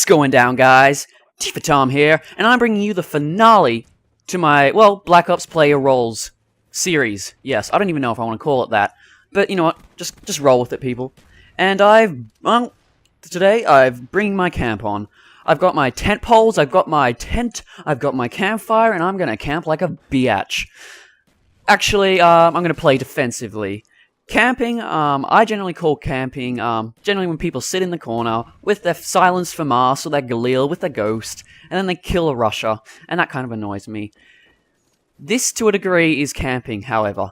going down, guys? Tifa Tom here, and I'm bringing you the finale to my, well, Black Ops player roles series. Yes, I don't even know if I want to call it that, but you know what? Just roll with it, people. And today I've bringing my camp on. I've got my tent poles, I've got my tent, I've got my campfire, and I'm gonna camp like a biatch. Actually, I'm gonna play defensively. Camping, I generally call camping, generally when people sit in the corner with their silence for Mars or their Galil with their ghost, and then they kill a rusher, and that kind of annoys me. This, to a degree, is camping, however.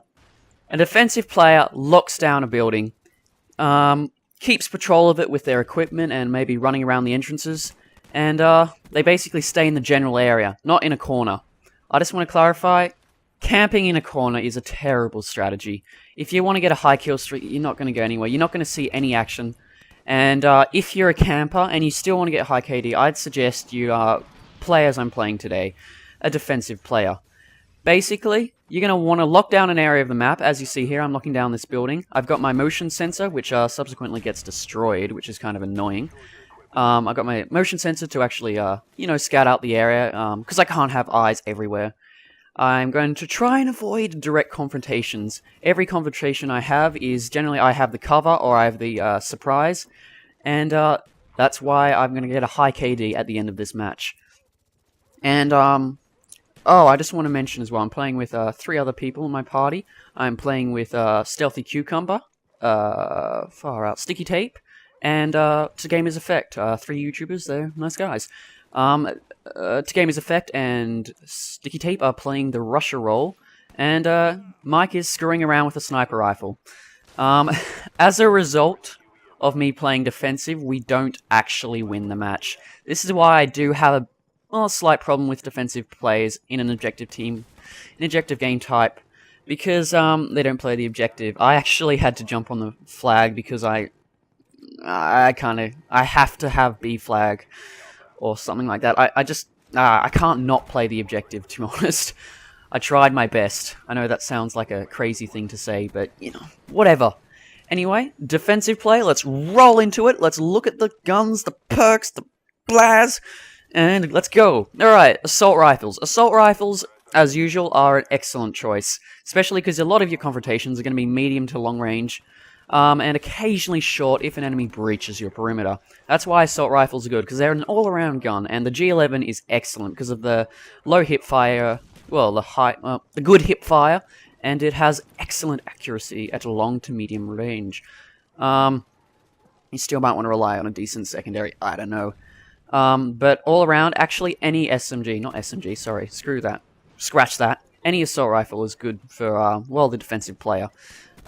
A defensive player locks down a building, keeps patrol of it with their equipment and maybe running around the entrances, and they basically stay in the general area, not in a corner. I just want to clarify, camping in a corner is a terrible strategy. If you want to get a high kill streak, you're not going to go anywhere. You're not going to see any action. And if you're a camper and you still want to get high KD, I'd suggest you play as I'm playing today, a defensive player. Basically, you're going to want to lock down an area of the map. As you see here, I'm locking down this building. I've got my motion sensor, which subsequently gets destroyed, which is kind of annoying. I've got my motion sensor to actually, scout out the area, because I can't have eyes everywhere. I'm going to try and avoid direct confrontations. Every confrontation I have is generally I have the cover or I have the surprise, and that's why I'm going to get a high KD at the end of this match. And, I just want to mention as well, I'm playing with 3 other people in my party. I'm playing with Stealthy Cucumber, far out, Sticky Tape, and To Gamer's Effect. 3 YouTubers, they're nice guys. To Gamer's Effect and Sticky Tape are playing the Rusher role, and Mike is screwing around with a sniper rifle. As a result of me playing defensive, we don't actually win the match. This is why I do have a slight problem with defensive players in an objective team, an objective game type, because they don't play the objective. I actually had to jump on the flag because I have to have B flag or something like that. I can't not play the objective, to be honest. I tried my best. I know that sounds like a crazy thing to say, but, whatever. Anyway, defensive play, let's roll into it. Let's look at the guns, the perks, the blaz, and let's go. Alright, assault rifles. Assault rifles, as usual, are an excellent choice, especially because a lot of your confrontations are going to be medium to long range, and occasionally short if an enemy breaches your perimeter. That's why assault rifles are good, because they're an all-around gun, and the G11 is excellent because of the low hip fire, the good hip fire, and it has excellent accuracy at a long to medium range. You still might want to rely on a decent secondary, I don't know. But all around, actually any SMG, not SMG, sorry, screw that, scratch that. Any assault rifle is good for, the defensive player.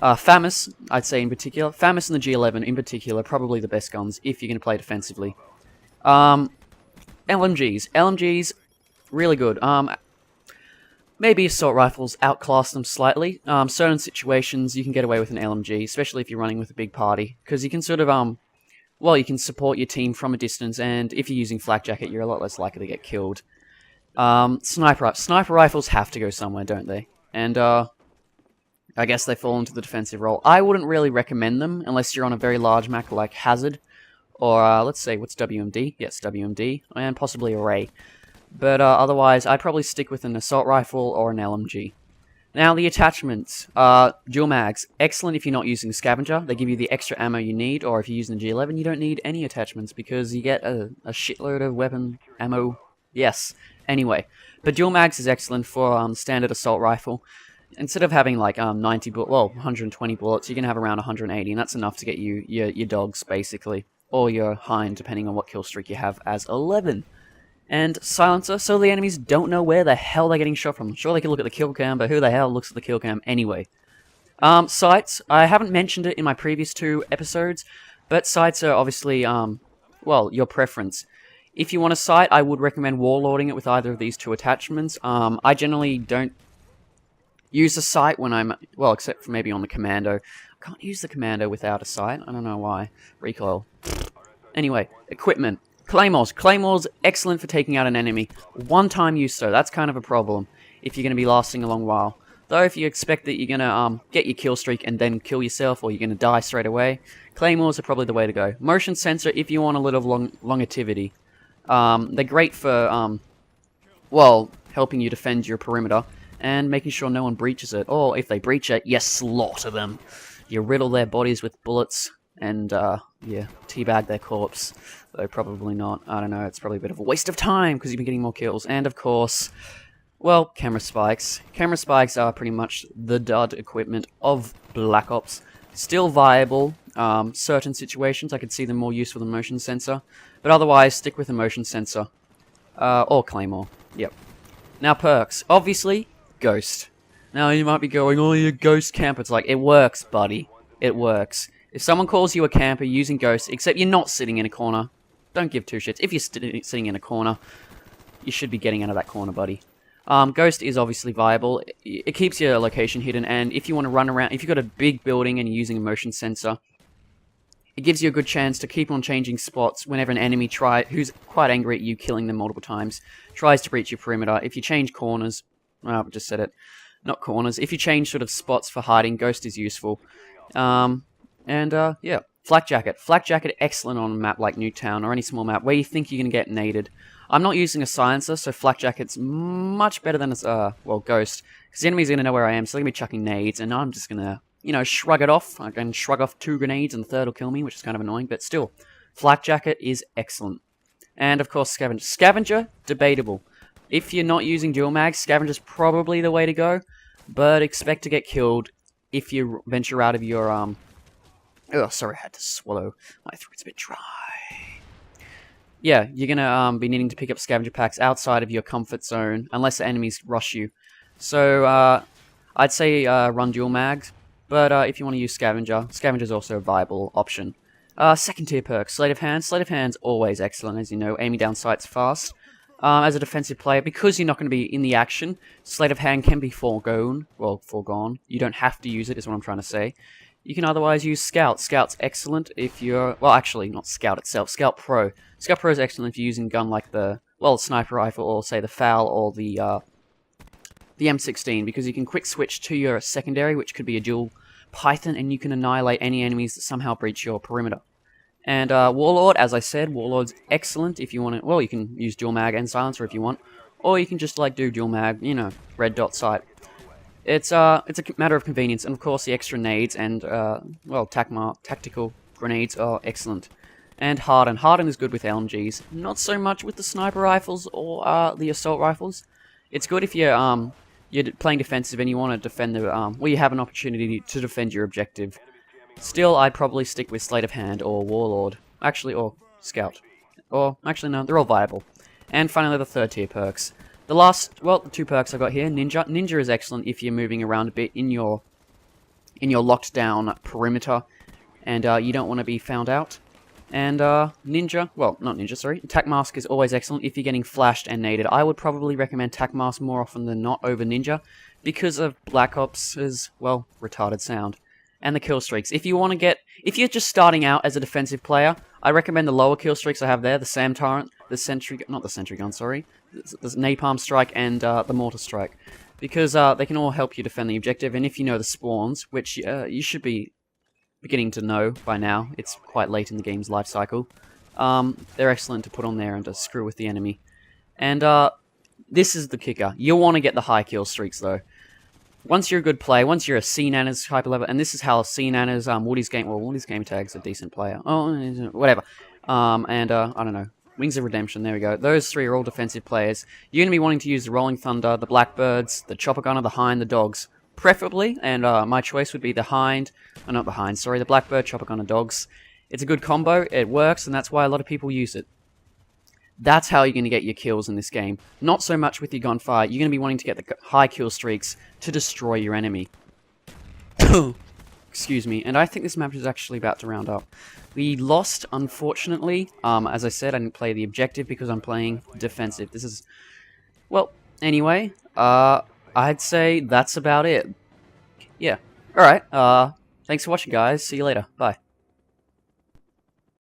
FAMAS, I'd say in particular. FAMAS and the G11 in particular, probably the best guns if you're going to play defensively. LMGs, really good. Maybe assault rifles outclass them slightly. Certain situations you can get away with an LMG, especially if you're running with a big party, because you can sort of, you can support your team from a distance, and if you're using flak jacket, you're a lot less likely to get killed. Sniper rifles have to go somewhere, don't they? And, I guess they fall into the defensive role. I wouldn't really recommend them unless you're on a very large map like Hazard, or let's say, what's WMD? Yes, WMD, and possibly Array. But otherwise, I'd probably stick with an assault rifle or an LMG. Now, the attachments. Dual mags. Excellent if you're not using Scavenger. They give you the extra ammo you need, or if you're using the G11, you don't need any attachments because you get a shitload of weapon ammo. Yes. Anyway, but dual mags is excellent for standard assault rifle. Instead of having like 120 bullets, you can have around 180, and that's enough to get you your dogs, basically. Or your hind, depending on what kill streak you have, as 11. And silencer, so the enemies don't know where the hell they're getting shot from. Sure, they can look at the kill cam, but who the hell looks at the kill cam anyway? Sights, I haven't mentioned it in my previous 2 episodes, but sights are obviously, your preference. If you want a sight, I would recommend warlording it with either of these 2 attachments. I generally don't use a sight when I'm, except for maybe on the commando. I can't use the commando without a sight. I don't know why. Recoil. Anyway, equipment. Claymores. Claymores, excellent for taking out an enemy. One-time use, though. That's kind of a problem if you're going to be lasting a long while. Though, if you expect that you're going to get your kill streak and then kill yourself, or you're going to die straight away, Claymores are probably the way to go. Motion sensor if you want a little longevity. They're great for, well, helping you defend your perimeter and making sure no one breaches it. Or if they breach it, you slaughter them. You riddle their bodies with bullets and, yeah, teabag their corpse. Though probably not. I don't know, it's probably a bit of a waste of time because you've been getting more kills. And, of course, well, camera spikes. Camera spikes are pretty much the dud equipment of Black Ops. Still viable. Certain situations, I could see them more useful than motion sensor. But otherwise, stick with a motion sensor. Or Claymore. Yep. Now, perks. Obviously, Ghost. Now, you might be going, oh, you're a Ghost camper. It's like, it works, buddy. It works. If someone calls you a camper using Ghost, except you're not sitting in a corner, don't give two shits. If you're sitting in a corner, you should be getting out of that corner, buddy. Ghost is obviously viable. It keeps your location hidden, and if you want to run around, if you've got a big building and you're using a motion sensor, it gives you a good chance to keep on changing spots whenever an enemy who's quite angry at you killing them multiple times, tries to breach your perimeter. If you change corners, well, I just said it, not corners. If you change sort of spots for hiding, Ghost is useful. Yeah, Flak Jacket. Flak Jacket, excellent on a map like Newtown or any small map where you think you're going to get naded. I'm not using a silencer, so Flak Jacket's much better than, well, Ghost. Because the enemy's going to know where I am, so they're going to be chucking nades, and I'm just going to, you know, shrug it off. I can shrug off 2 grenades, and the third will kill me, which is kind of annoying, but still. Flak Jacket is excellent. And, of course, Scavenger. Scavenger, debatable. If you're not using dual mags, Scavenger's probably the way to go, but expect to get killed if you venture out of your, oh, sorry, I had to swallow. My throat's a bit dry. Yeah, you're gonna be needing to pick up scavenger packs outside of your comfort zone, unless the enemies rush you. So, I'd say run dual mags, but if you want to use scavenger, scavenger's also a viable option. Second tier perk, Sleight of Hand. Sleight of Hand's always excellent, as you know, aiming down sights fast. As a defensive player, because you're not going to be in the action, Sleight of Hand can be foregone. Well, foregone. You don't have to use it, is what I'm trying to say. You can otherwise use Scout. Scout's excellent if you're... Well, actually, not Scout itself. Scout Pro. Scout Pro is excellent if you're using a gun like the... Well, sniper rifle, or say the FAL, or the M16, because you can quick switch to your secondary, which could be a dual Python, and you can annihilate any enemies that somehow breach your perimeter. And Warlord, as I said, Warlord's excellent if you want to... Well, you can use dual mag and silencer if you want, or you can just, like, do dual mag, you know, red dot sight. It's a matter of convenience, and of course the extra nades and, well, tactical grenades are excellent. And Harden. Harden is good with LMGs. Not so much with the sniper rifles or the assault rifles. It's good if you're playing defensive and you want to defend the, well, you have an opportunity to defend your objective. Still, I'd probably stick with Sleight of Hand or Warlord. Actually, or Scout. Or, actually, no, they're all viable. And finally, the third tier perks. The last, well, the 2 perks I've got here, Ninja. Ninja is excellent if you're moving around a bit in your locked down perimeter, and you don't want to be found out. And Ninja, well, not Ninja, sorry. Tac Mask is always excellent if you're getting flashed and naded. I would probably recommend Tac Mask more often than not over Ninja, because of Black Ops' well, retarded sound. And the kill streaks. If you're just starting out as a defensive player, I recommend the lower kill streaks I have there, the Sam Torrent, the Sentry, not the Sentry Gun, sorry, the Napalm Strike and the Mortar Strike, because they can all help you defend the objective, and if you know the spawns, which you should be beginning to know by now, it's quite late in the game's life cycle, they're excellent to put on there and to screw with the enemy. And this is the kicker. You'll want to get the high kill streaks, though. Once you're a good player, once you're a Seananners hyper level, and this is how Seananners, Woodysgamertag's a decent player. Oh, whatever. I don't know. Wings of Redemption, there we go. Those 3 are all defensive players. You're going to be wanting to use the Rolling Thunder, the Blackbirds, the Chopper Gunner, the Hind, the Dogs. Preferably, and my choice would be the Hind, not the Hind, sorry, the Blackbird, Chopper Gunner, Dogs. It's a good combo, it works, and that's why a lot of people use it. That's how you're going to get your kills in this game. Not so much with your gunfire. You're going to be wanting to get the high kill streaks to destroy your enemy. Excuse me. And I think this map is actually about to round up. We lost, unfortunately. As I said, I didn't play the objective because I'm playing defensive. This is... Well, anyway. I'd say that's about it. Yeah. Alright. Thanks for watching, guys. See you later. Bye.